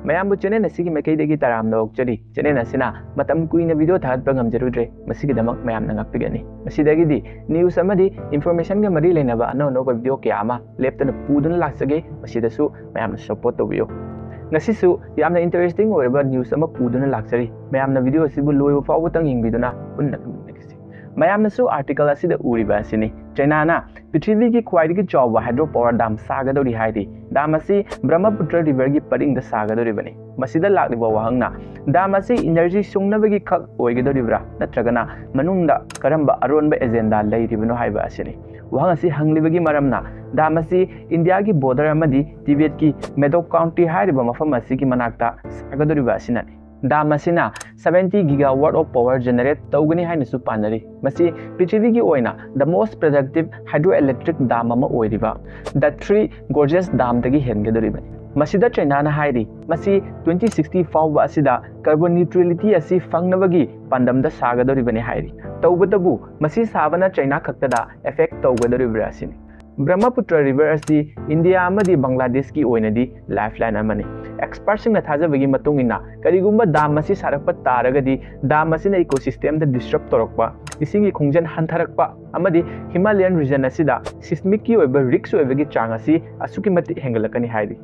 ꯃꯌꯥꯝꯕꯨ ꯆꯦꯅꯦꯜ ꯑꯁꯤꯒꯤ ꯃꯥꯏꯀꯩꯗꯒꯤ ꯇꯔꯥꯝꯅ ꯑꯣꯛꯆꯔꯤ ꯆꯦꯅꯦꯜ ꯑꯁꯤꯅ ꯃꯇꯝ ꯀꯨꯏꯅ ꯚꯤꯗꯤꯑꯣ ꯊꯥꯒꯠꯄ ꯉꯝꯖꯔꯨꯗ꯭ꯔꯦ ꯃꯁꯤꯒꯤꯗꯃꯛ ꯃꯌꯥꯝꯅ ꯉꯥꯛꯄꯤꯒꯅꯤ ꯃꯁꯤꯗꯒꯤꯗꯤ ꯅ꯭ꯌꯨꯁ ꯑꯃꯗꯤ ꯏꯟꯐꯣꯔꯃꯦꯁꯟꯒ ꯃꯔꯤ ꯂꯩꯅꯕ ꯑꯅꯧ ꯑꯅꯧꯕ ꯚꯤꯗꯤꯑꯣ ꯀꯌꯥ ꯑꯃ ꯂꯦꯞꯇꯅ ꯄꯨꯗꯨꯅ ꯂꯥꯛꯆꯒꯦ ꯃꯁꯤꯗꯁꯨ ꯃꯌꯥꯝꯅ ꯁꯄꯣꯔꯠ ꯇꯧꯕꯤꯌꯨ ngasisu yamna interesting oiraba news ama puduna lakchari mayamna video asibu loiba fawba tang yingbiduna unna khamnakisi mayamna su article asida uriba asini China na prithvi gi khwaidigi chawba hydropower dam sagadori haidi dam asi Brahmaputra river gi paring da sagadori bani masida lakliba wahangna dam asi energy sungnabagi khak oigadoribra natragana manungda karamba aronba agenda leiribano haiba asini wahang asi hanglibagi maramna dam asi India gi border amadi Tibet ki Medoc County hairiba mafam asi gi manakta sagadoriba asinani dam asina 70 gigawatt of power generate tawgani haina su panari masi prithvi gi oina the most productive hydroelectric dam ama oiriba the three gorgeous dam dagi hengadoriba masida China na hairi masi 2060 fawba asida carbon neutrality asi fangnabagi pandamda sagadoribani hairi tawbatabu masi sabana China khaktada effect tawgadoribra asini Brahmaputra river asi India amadi Bangladesh ki oinadi lifeline amani experts sing na thajabagi matungina karigumba dam asi sarakpa taragadi dam asina ecosystem da disrupt torokpa isingi khongjan hantharakpa amadi Himalayan region asida seismic ki oiba risk oibagi chang asi asuki mati hengalakani haidi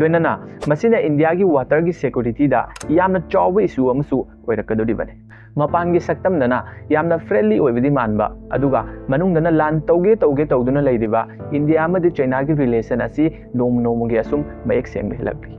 loinana masina India gi water gi security da yamna chawba issue amsu oirakadori bane mapan gi saktamdana yamna friendly oibidi manba aduga manungdana lan tauge tawduna leiriba India amadi China gi relation asi nom gi asum mayek seng helakri